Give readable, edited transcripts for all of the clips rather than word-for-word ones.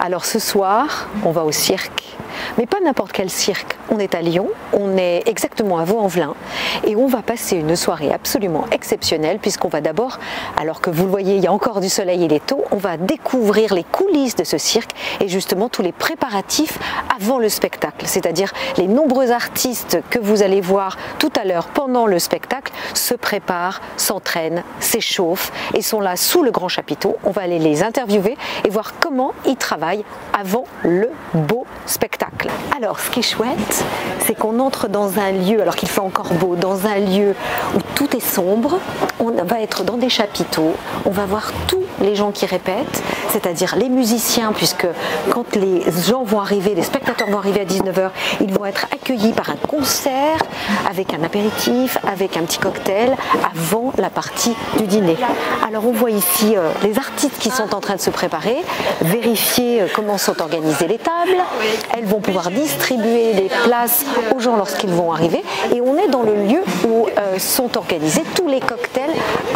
Alors ce soir, on va au cirque, mais pas n'importe quel cirque. On est à Lyon, on est exactement à Vaux-en-Velin et on va passer une soirée absolument exceptionnelle puisqu'on va d'abord, alors que vous le voyez, il y a encore du soleil, il est tôt, on va découvrir les coulisses de ce cirque et justement tous les préparatifs avant le spectacle, c'est-à-dire les nombreux artistes que vous allez voir tout à l'heure pendant le spectacle se préparent, s'entraînent, s'échauffent et sont là sous le grand chapiteau. On va aller les interviewer et voir comment ils travaillent avant le beau spectacle. Alors ce qui est chouette, c'est qu'on entre dans un lieu, alors qu'il fait encore beau, dans un lieu où tout est sombre, on va être dans des chapiteaux, on va voir tous les gens qui répètent, c'est-à-dire les musiciens, puisque quand les gens vont arriver, les spectateurs vont arriver à 19 h, ils vont être accueillis par un concert, avec un apéritif, avec un petit cocktail, avant la partie du dîner. Alors on voit ici les artistes qui sont en train de se préparer, vérifier comment sont organisées les tables, elles vont pouvoir distribuer les places aux gens lorsqu'ils vont arriver et on est dans le lieu où sont organisés tous les cocktails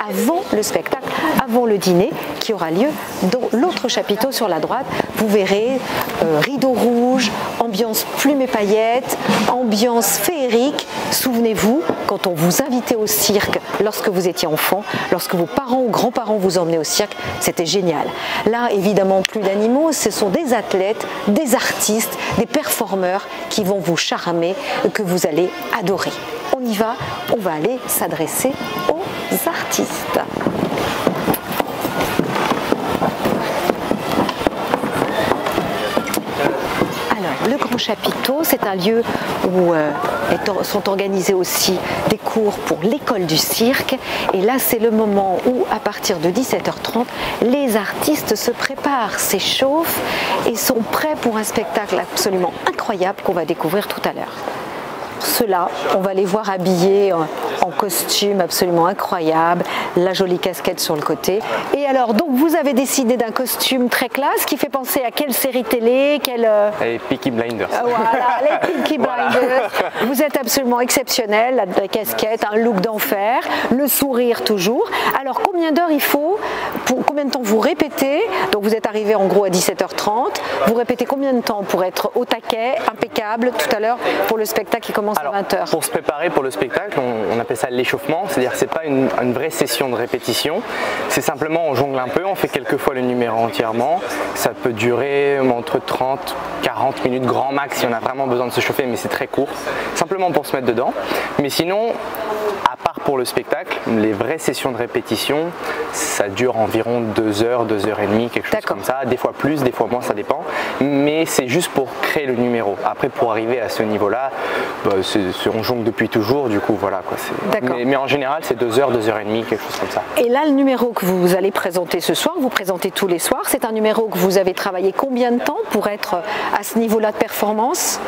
avant le spectacle, avant le dîner qui aura lieu dans l'autre chapiteau sur la droite. Vous verrez rideau rouge, ambiance plumes et paillettes, ambiance féerique. Souvenez-vous, quand on vous invitait au cirque lorsque vous étiez enfant, lorsque vos parents ou grands-parents vous emmenaient au cirque, c'était génial. Là, évidemment, plus d'animaux, ce sont des athlètes, des artistes, des performeurs qui vont vous charmer, que vous allez adorer. On y va, on va aller s'adresser aux artistes. Le grand chapiteau, c'est un lieu où sont organisés aussi des cours pour l'école du cirque. Et là, c'est le moment où, à partir de 17 h 30, les artistes se préparent, s'échauffent et sont prêts pour un spectacle absolument incroyable qu'on va découvrir tout à l'heure. Ceux-là, on va les voir habillés en costume absolument incroyable, la jolie casquette sur le côté. Et alors, donc vous avez décidé d'un costume très classe qui fait penser à quelle série télé, Les Peaky Blinders. Voilà, les Peaky Blinders. Vous êtes absolument exceptionnel, la casquette, un look d'enfer, le sourire toujours. Alors, combien d'heures il faut, combien de temps vous répétez? Donc vous êtes arrivé en gros à 17 h 30. Vous répétez combien de temps pour être au taquet, impeccable tout à l'heure pour le spectacle qui commence à 20 h? Pour se préparer pour le spectacle, on appelle ça l'échauffement, c'est-à-dire que ce n'est pas une vraie session de répétition, c'est simplement on jongle un peu, on fait quelques fois le numéro entièrement, ça peut durer entre 30 40 minutes grand max si on a vraiment besoin de se chauffer, mais c'est très court, simplement pour se mettre dedans. Mais sinon, à part pour le spectacle, les vraies sessions de répétition, ça dure environ 2 heures, 2 heures et demie, quelque chose comme ça, des fois plus, des fois moins, ça dépend, mais c'est juste pour créer le numéro. Après, pour arriver à ce niveau-là, on jongle depuis toujours, du coup voilà quoi. Mais en général c'est 2 heures, 2 heures et demie, quelque chose comme ça. Et là le numéro que vous allez présenter ce soir, vous présentez tous les soirs, c'est un numéro que vous avez travaillé combien de temps pour être à ce niveau-là de performance?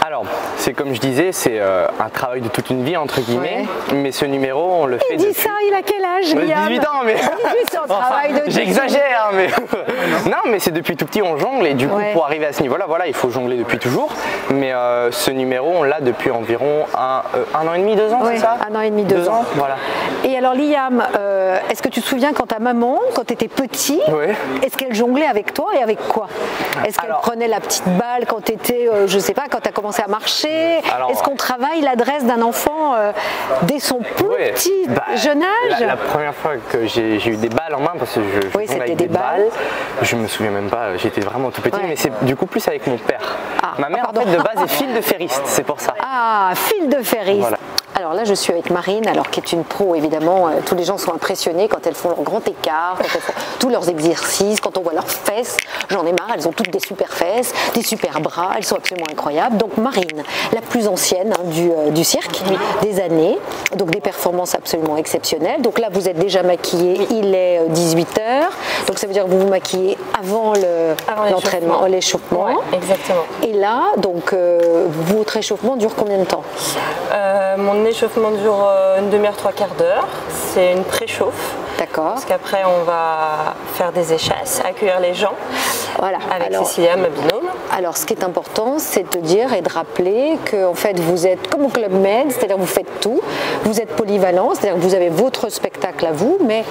Alors, c'est comme je disais, c'est un travail de toute une vie entre guillemets, mais ce numéro on le fait depuis... Il dit ça, il a quel âge, Liam? 18 ans, mais... 18 ans, travail de... J'exagère, mais... Non, mais c'est depuis tout petit on jongle et du coup pour arriver à ce niveau-là, voilà, il faut jongler depuis toujours, mais ce numéro on l'a depuis environ un an et demi, 2 ans, c'est ça? 1 an et demi, 2 ans. Voilà. Et alors Liam, est-ce que tu te souviens quand ta maman, quand tu étais petit, est-ce qu'elle jonglait avec toi et avec quoi? Est-ce qu'elle prenait la petite balle quand tu étais, je sais pas, quand tu as commencé à marcher? Est-ce qu'on travaille l'adresse d'un enfant dès son plus petit jeune âge? La première fois que j'ai eu des balles en main, parce que je jongle avec des balles, je me souviens même pas, j'étais vraiment tout petit, mais c'est du coup plus avec mon père. Ma mère en fait de base est fil de ferriste, c'est pour ça. Ah, fil de ferriste. Voilà. Alors là, je suis avec Marine, alors qui est une pro évidemment. Tous les gens sont impressionnés quand elles font leur grand écart, quand elles font tous leurs exercices, quand on voit leurs fesses. J'en ai marre, elles ont toutes des super fesses, des super bras, elles sont absolument incroyables. Donc Marine, la plus ancienne du cirque, des années, donc des performances absolument exceptionnelles. Donc là, vous êtes déjà maquillée, il est 18 h, donc ça veut dire que vous vous maquillez avant l'entraînement, l'échauffement. Ouais, exactement. Et là, donc votre échauffement dure combien de temps? Mon échauffement dure une demi-heure, 3/4 d'heure. C'est une préchauffe. D'accord. Parce qu'après, on va faire des échasses, accueillir les gens. Voilà. Avec Cécilia, ma binôme. Alors, ce qui est important, c'est de dire et de rappeler que, en fait, vous êtes comme au Club Med, c'est-à-dire vous faites tout. Vous êtes polyvalent, c'est-à-dire que vous avez votre spectacle à vous, mais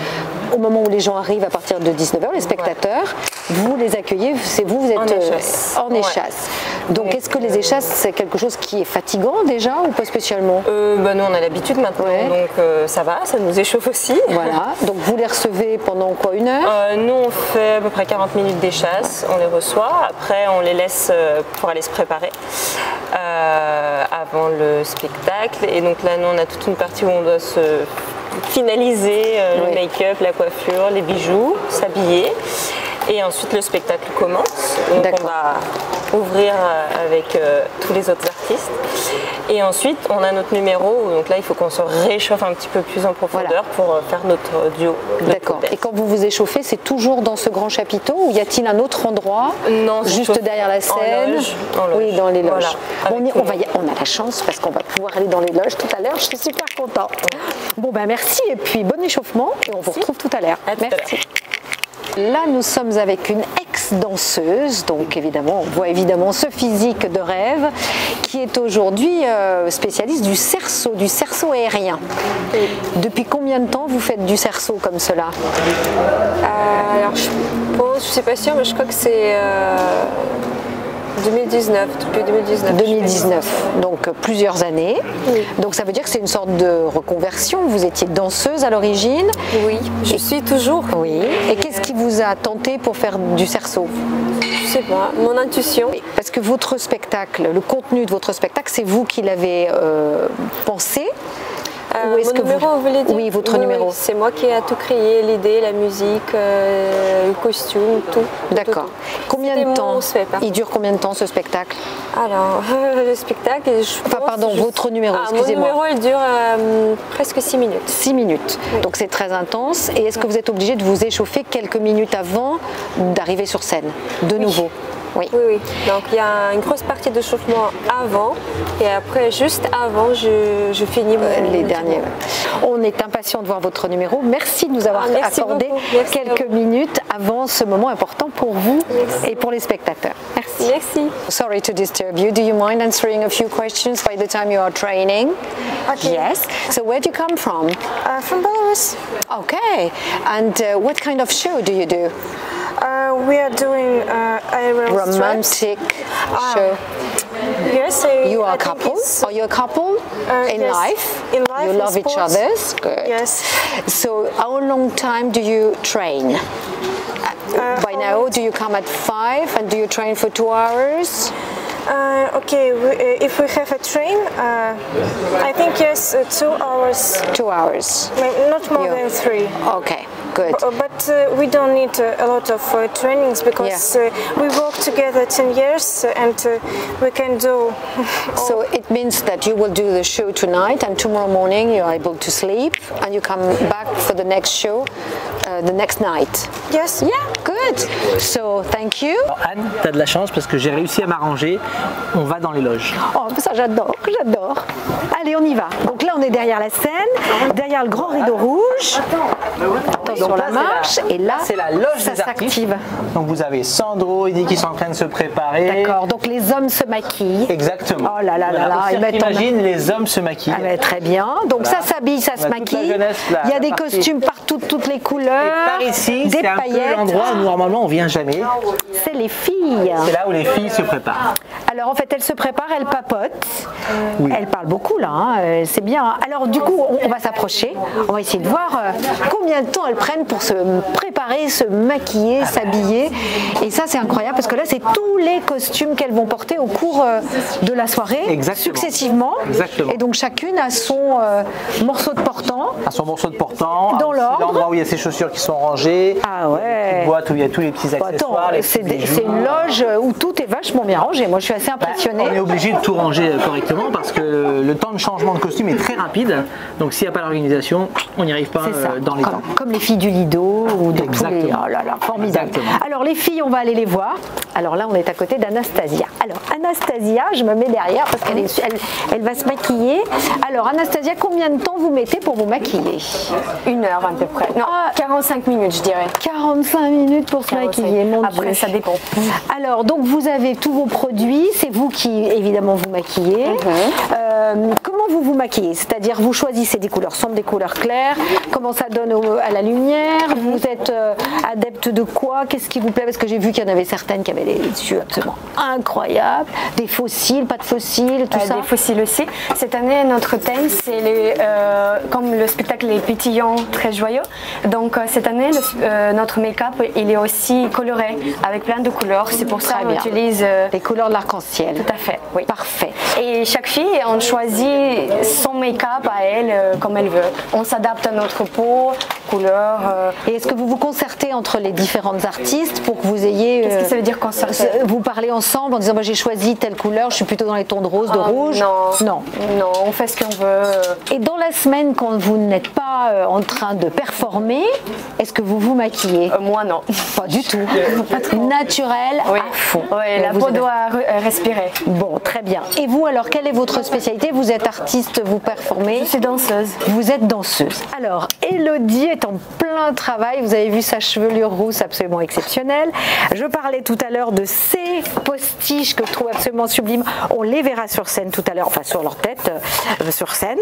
au moment où les gens arrivent à partir de 19h, les spectateurs, vous les accueillez, c'est vous, vous êtes en échasse. Donc est-ce que les échasses, c'est quelque chose qui est fatigant déjà ou pas spécialement? Nous on a l'habitude maintenant, donc ça va, ça nous échauffe aussi. Voilà, donc vous les recevez pendant quoi, 1 heure? Nous on fait à peu près 40 minutes d'échasse, on les reçoit, après on les laisse pour aller se préparer avant le spectacle. Et donc là nous on a toute une partie où on doit se finaliser le make-up, la coiffure, les bijoux, s'habiller. Et ensuite le spectacle commence, donc on va ouvrir avec tous les autres artistes. Et ensuite on a notre numéro, donc là il faut qu'on se réchauffe un petit peu plus en profondeur pour faire notre duo. D'accord. Et quand vous vous échauffez, c'est toujours dans ce grand chapiteau ou y a-t-il un autre endroit? Non, juste derrière la scène? En loge. Oui, dans les loges. Voilà. On a la chance parce qu'on va pouvoir aller dans les loges tout à l'heure, je suis super contente. Bon ben merci et puis bon échauffement et on vous retrouve tout à l'heure. Merci. Là, nous sommes avec une ex-danseuse, donc évidemment, on voit évidemment ce physique de rêve, qui est aujourd'hui spécialiste du cerceau aérien. Depuis combien de temps vous faites du cerceau comme cela? Alors, je suis pas sûre, mais je crois que c'est 2019, depuis 2019. 2019, donc plusieurs années. Oui. Donc ça veut dire que c'est une sorte de reconversion. Vous étiez danseuse à l'origine. Oui, je suis toujours. Oui. Et qu'est-ce qui vous a tenté pour faire du cerceau? Je sais pas, mon intuition. Oui, parce que votre spectacle, le contenu de votre spectacle, c'est vous qui l'avez pensé? Mon numéro, vous voulez dire? Oui, votre numéro. Oui, c'est moi qui ai tout créé, l'idée, la musique, le costume, tout. D'accord. Combien de temps? Il dure combien de temps ce spectacle? Alors, le spectacle, votre numéro, excusez-moi. Mon numéro, il dure presque 6 minutes. 6 minutes, oui. Donc c'est très intense. Et est-ce que vous êtes obligé de vous échauffer quelques minutes avant d'arriver sur scène, de nouveau? Oui. Oui, oui. Donc il y a une grosse partie de chauffement avant et après, juste avant, je finis les derniers. On est impatient de voir votre numéro. Merci de nous avoir accordé quelques minutes avant ce moment important pour vous et pour les spectateurs. Merci. Merci. Sorry to disturb you. Do you mind answering a few questions by the time you are training? Okay. Yes. So where do you come from? From Belarus. Okay. And what kind of show do you do? We are doing aerial romantic show. Yes, you are a couple. Are you a couple in yes. life? In life, you love each other. Good. Yes. So, how long time do you train? By now, do you come at 5 and do you train for 2 hours? Okay, if we have a train, I think yes, 2 hours. 2 hours. Not more than 3. Okay, good. But we don't need a lot of trainings because we work together 10 years and we can do. So it means that you will do the show tonight and tomorrow morning you are able to sleep and you come back for the next show the next night. Yes. Yeah, good. So thank you. Alors Anne, tu as de la chance parce que j'ai réussi à m'arranger. On va dans les loges. Oh, ça j'adore, j'adore. Allez, on y va. Donc là, on est derrière la scène, derrière le grand rideau rouge. Attention la marche. Et là, c'est la loge ça des artistes. s'active. Donc vous avez Sandro, Eddy qui sont en train de se préparer. D'accord, donc les hommes se maquillent. Exactement. Oh là là là là. Imagine, les hommes se maquillent. Ah ben, très bien. Donc ça s'habille, ça se maquille. Il y a des costumes partout, toutes les couleurs. Et par ici, des c'est un paillettes. peu l'endroit où normalement on vient jamais. C'est les filles. C'est là où les filles se préparent. Alors en fait, elles se préparent, elles papotent. Oui. Elles parlent beaucoup là, hein. C'est bien. Alors du coup, on va s'approcher. On va essayer de voir combien de temps elles prennent pour se préparer, se maquiller, s'habiller. Et ça, c'est incroyable parce que là, c'est tous les costumes qu'elles vont porter au cours de la soirée, successivement. Exactement. Et donc chacune a son morceau de portant. À son morceau de portant. Dans l'ordre. L'endroit où il y a ses chaussures qui sont rangées. Ah ouais. Une boîte où il y a tous les petits accessoires. C'est une loge où tout est vachement bien rangé. Moi, je suis assez impressionnée. On est obligé de tout ranger correctement parce que le temps de changement de costume est très rapide. Donc s'il n'y a pas l'organisation, on n'y arrive pas dans les temps. Comme les filles du Lido ou de tous les... Oh là là, formidable. Exactement. Alors les filles, on va aller les voir. Alors là, on est à côté d'Anastasia. Alors, Anastasia, je me mets derrière parce qu'elle elle va se maquiller. Alors, Anastasia, combien de temps vous mettez pour vous maquiller? 1 heure à peu près. Non, 45 minutes, je dirais. 45 minutes pour se maquiller, mon Dieu. Après, ça dépend. Alors, donc, vous avez tous vos produits. C'est vous qui, évidemment, vous maquillez. Comment vous vous maquillez? C'est-à-dire, vous choisissez des couleurs sombres, des couleurs claires. Comment ça donne à la lumière? Vous êtes adepte de quoi? Qu'est-ce qui vous plaît? Parce que j'ai vu qu'il y en avait certaines qui avaient les yeux absolument incroyables. Des fossiles, pas de fossiles, tout ça. Des fossiles aussi. Cette année, notre thème, c'est comme le spectacle est pétillant, très joyeux. Donc, cette année, notre make-up, il est aussi coloré, avec plein de couleurs. C'est pour ça qu'on utilise... les couleurs de l'arc-en-ciel. Tout à fait, oui. Parfait. Et chaque fille, on choisit son make-up à elle, comme elle veut. On s'adapte à notre peau, couleur... Et est-ce que vous vous concertez entre les différentes artistes pour que vous ayez... Qu'est-ce que ça veut dire concerter? Vous parlez ensemble en disant moi j'ai choisi telle couleur, je suis plutôt dans les tons de rose, de rouge. Non, on fait ce qu'on veut. Et dans la semaine, quand vous n'êtes pas en train de performer, est-ce que vous vous maquillez? Moi non. Pas du tout. Naturel à fond. Oui, la peau doit respirer. Bon, très bien. Et vous alors, quelle est votre spécialité? Vous êtes artiste, vous performez? Je suis danseuse. Vous êtes danseuse. Alors, Elodie est en plein travail. Vous avez vu sa chevelure rousse absolument exceptionnelle. Je parlais tout à l'heure de ces postiches que je trouve absolument sublimes. On les verra sur scène tout à l'heure, enfin sur leur tête, sur scène.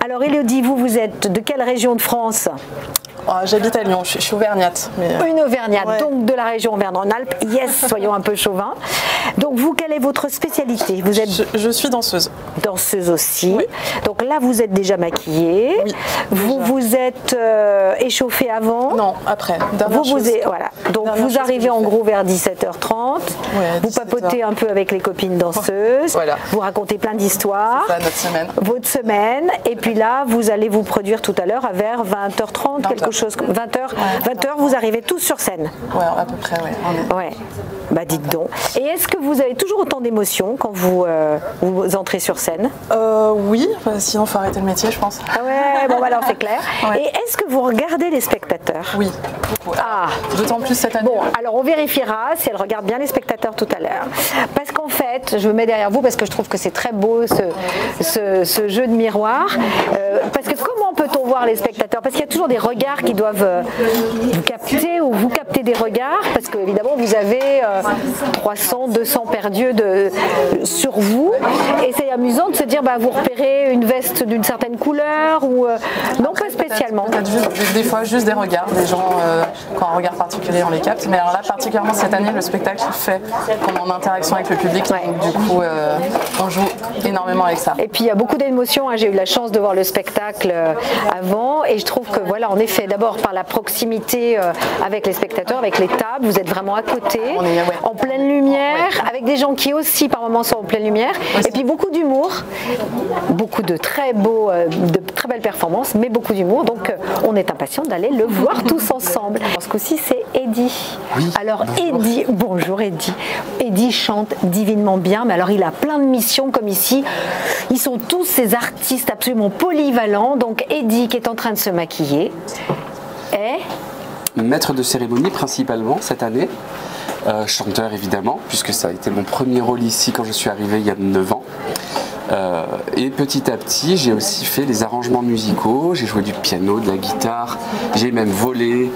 Alors Elodie, vous êtes de quelle région de France? J'habite à Lyon, je suis auvergnate. Mais... Une auvergnate, donc de la région Auvergne-Rhône-Alpes. Yes, soyons un peu chauvins. Donc vous, quelle est votre spécialité? Vous êtes... je suis danseuse. Danseuse aussi. Oui. Donc là, vous êtes déjà maquillée. Oui. Vous vous êtes échauffée avant? Non, après. Voilà. Donc vous arrivez en gros vers 17h30. Vous papotez un peu avec les copines danseuses. Voilà. Vous racontez plein d'histoires. C'est ça, notre semaine. Votre semaine. Et puis là, vous allez vous produire tout à l'heure vers 20h30, quelque chose. 20h, vous arrivez tous sur scène. Ouais, à peu près, ouais. Ouais. Bah dites donc. Et est-ce que vous avez toujours autant d'émotions quand vous entrez sur scène? Oui, sinon il faut arrêter le métier, je pense. Ah ouais, bon alors c'est clair. Ouais. Et est-ce que vous regardez les spectateurs? Oui, beaucoup. D'autant plus cette année. Bon, alors on vérifiera si elle regarde bien les spectateurs tout à l'heure. Parce qu'en fait, je me mets derrière vous parce que je trouve que c'est très beau ce jeu de miroir. Parce que comment peut-on voir les spectateurs? Parce qu'il y a toujours des regards qui doivent vous capter ou vous capter des regards. Parce que évidemment, vous avez 300, 200 paires d'yeux sur vous. Et c'est amusant de se dire, vous repérez une veste d'une certaine couleur ou non, pas spécialement. Peut-être des fois juste des regards, des gens, quand un regard particulier on les capte. Mais alors là, particulièrement cette année, le spectacle fait qu'on est en interaction avec le public. Donc du coup, on joue énormément avec ça. Et puis il y a beaucoup d'émotions. J'ai eu la chance de voir le spectacle avant et je trouve que voilà, en effet, d'abord par la proximité avec les spectateurs, avec les tables, vous êtes vraiment à côté, en pleine lumière, avec des gens qui aussi par moments sont en pleine lumière, et puis beaucoup d'humour, beaucoup de très très belles performances, mais beaucoup d'humour. Donc on est impatient d'aller le voir tous ensemble. Ce coup-ci, c'est Eddie. Oui, alors Eddie, bonjour Eddie. Eddie chante divinement bien, mais alors il a plein de missions comme ici. Ils sont tous ces artistes absolument polyvalents. Donc Eddie qui est en train de se maquiller est maître de cérémonie principalement cette année, chanteur évidemment, puisque ça a été mon premier rôle ici quand je suis arrivé il y a 9 ans. Et petit à petit, j'ai aussi fait les arrangements musicaux, j'ai joué du piano, de la guitare, j'ai même volé,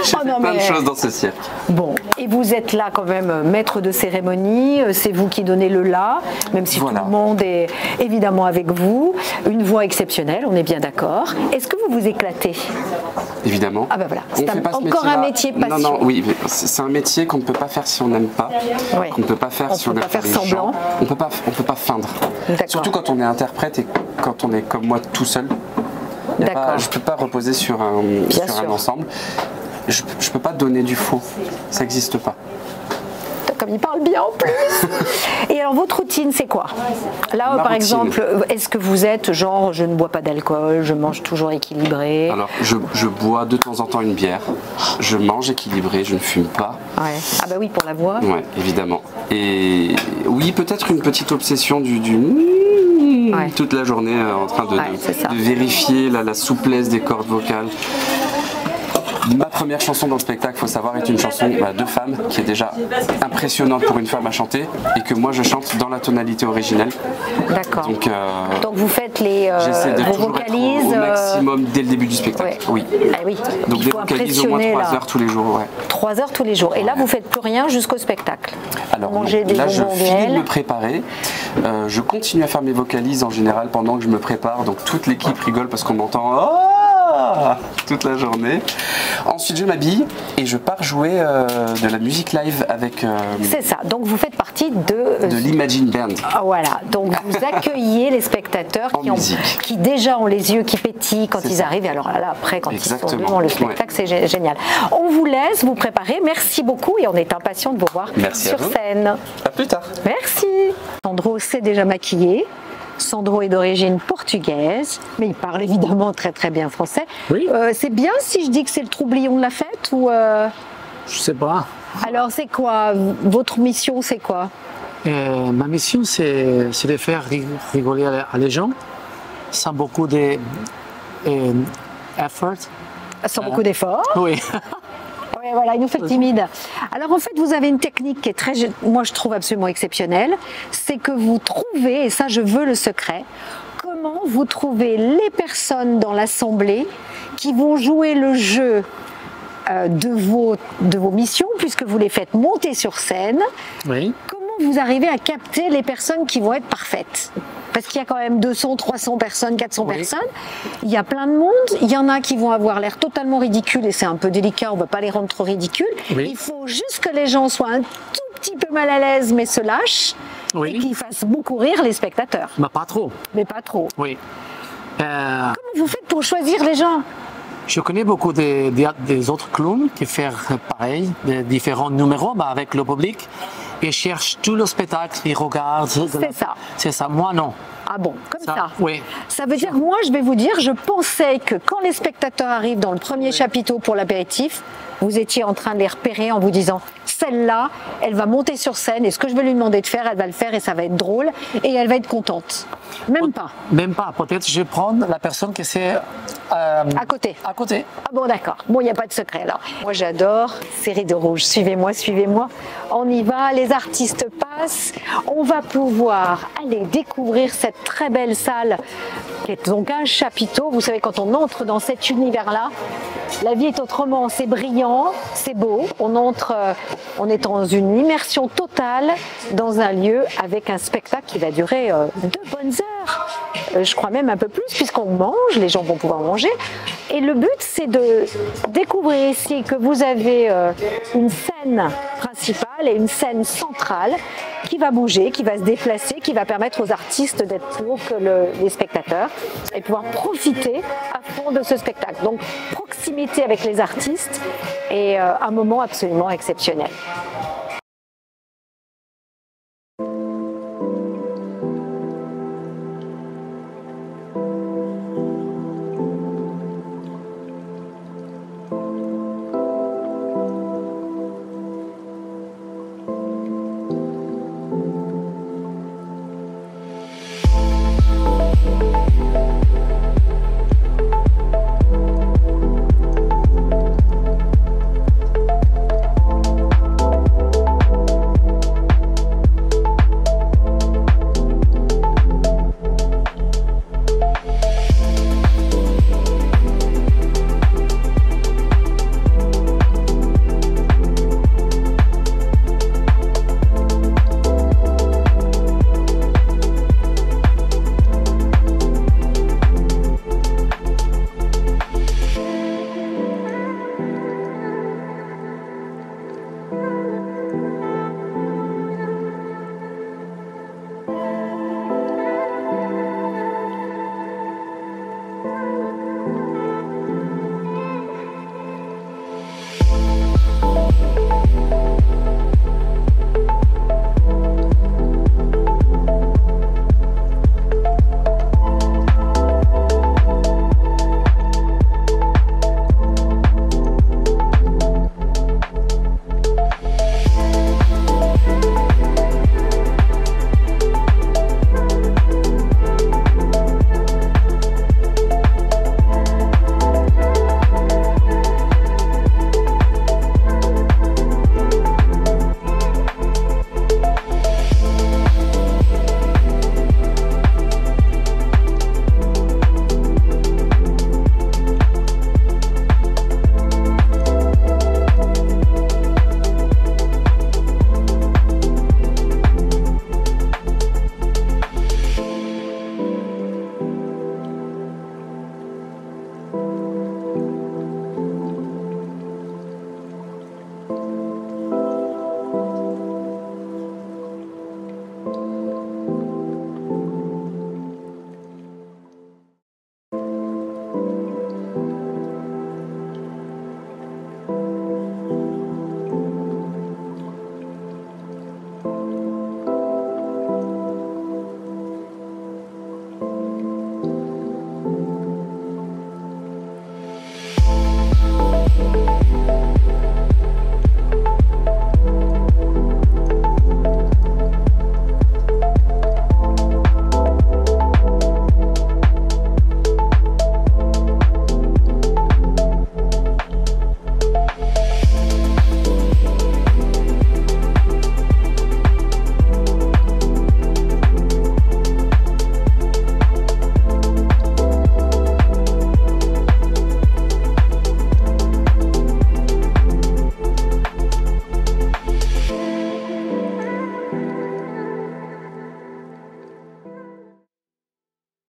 j'ai fait plein de choses dans ce cirque. Bon, et vous êtes là quand même maître de cérémonie, c'est vous qui donnez le là, même si tout le monde est évidemment avec vous, une voix exceptionnelle, on est bien d'accord. Est-ce que vous vous éclatez? Évidemment. Ah ben voilà, c'est encore un métier passion. Non, oui, c'est un métier qu'on ne peut pas faire si on n'aime pas, qu'on ne peut pas faire si on n'aime pas les gens. On peut pas feindre. Surtout quand on est interprète et quand on est comme moi tout seul. Je ne peux pas reposer sur un ensemble. Je ne peux pas donner du faux. Ça n'existe pas. Comme il parle bien en plus. Et alors votre routine c'est quoi? Là par exemple, est-ce que vous êtes genre je ne bois pas d'alcool, je mange toujours équilibré? Alors je bois de temps en temps une bière, je mange équilibré, je ne fume pas. Ouais. Ah bah oui, pour la voix. Ouais, évidemment. Et oui, peut-être une petite obsession du toute la journée en train de vérifier la souplesse des cordes vocales. Ma première chanson dans le spectacle, il faut savoir, est une chanson de femme qui est déjà impressionnante pour une femme à chanter et que moi je chante dans la tonalité originelle. D'accord. Donc vous faites les j'essaie de vos toujours vocalises être au maximum dès le début du spectacle. Ouais. Oui. Ah oui. Donc des vocalises au moins 3 heures tous les jours. Ouais. 3 heures tous les jours. Et là, vous faites plus rien jusqu'au spectacle. Alors non, Manger des là je bonbons finis de miel. me préparer. Je continue à faire mes vocalises en général pendant que je me prépare. Donc toute l'équipe rigole parce qu'on m'entend toute la journée. Ensuite je m'habille et je pars jouer de la musique live avec C'est ça, donc vous faites partie de l'Imagine Band. Voilà, donc vous accueillez les spectateurs qui déjà ont les yeux qui pétillent quand ils arrivent, et alors là après quand ils sont devant le spectacle, c'est génial. On vous laisse vous préparer, merci beaucoup et on est impatients de vous voir sur scène. À plus tard. Merci. Sandro s'est déjà maquillé. Sandro est d'origine portugaise, mais il parle évidemment très très bien français. Oui. C'est bien si je dis que c'est le troublion de la fête ou Je sais pas. Alors c'est quoi votre mission, c'est quoi? Ma mission, c'est de faire rigoler les gens sans beaucoup d'effort. Sans beaucoup d'efforts. Oui. Ouais, voilà, il nous fait timide. Alors en fait, vous avez une technique qui est très, moi je trouve absolument exceptionnelle, c'est que vous trouvez, et ça je veux le secret, comment vous trouvez les personnes dans l'assemblée qui vont jouer le jeu de vos missions, puisque vous les faites monter sur scène. Oui. Comment vous arrivez à capter les personnes qui vont être parfaites? Parce qu'il y a quand même 200, 300 personnes, 400 personnes. Il y a plein de monde. Il y en a qui vont avoir l'air totalement ridicules et c'est un peu délicat, on ne va pas les rendre trop ridicules. Oui. Il faut juste que les gens soient un tout petit peu mal à l'aise mais se lâchent et qu'ils fassent beaucoup rire les spectateurs. Mais pas trop. Mais pas trop. Oui. Comment vous faites pour choisir les gens? Je connais beaucoup des autres clowns qui font pareil, des différents numéros avec le public. Ils cherchent tout le spectacle, ils regardent. C'est ça. C'est ça. Moi, non. Ah bon, comme ça. Oui. Ça veut dire, moi, je vais vous dire, je pensais que quand les spectateurs arrivent dans le premier chapiteau pour l'apéritif, vous étiez en train de les repérer en vous disant, celle-là, elle va monter sur scène et ce que je vais lui demander de faire, elle va le faire et ça va être drôle et elle va être contente. Même pas. Même pas. Peut-être je vais prendre la personne qui c'est à côté. À côté. Ah bon, d'accord. Bon, il n'y a pas de secret alors. Moi, j'adore ces rideaux rouges. Suivez-moi, suivez-moi. On y va. Les artistes passent. On va pouvoir aller découvrir cette très belle salle qui est donc un chapiteau. Vous savez, quand on entre dans cet univers-là, la vie est autrement. C'est brillant, c'est beau. On entre, on est dans une immersion totale dans un lieu avec un spectacle qui va durer 2 bonnes heures. Je crois même un peu plus puisqu'on mange, les gens vont pouvoir manger. Et le but, c'est de découvrir ici que vous avez une scène principale et une scène centrale qui va bouger, qui va se déplacer, qui va permettre aux artistes d'être plus haut que les spectateurs et pouvoir profiter à fond de ce spectacle. Donc, proximité avec les artistes et un moment absolument exceptionnel.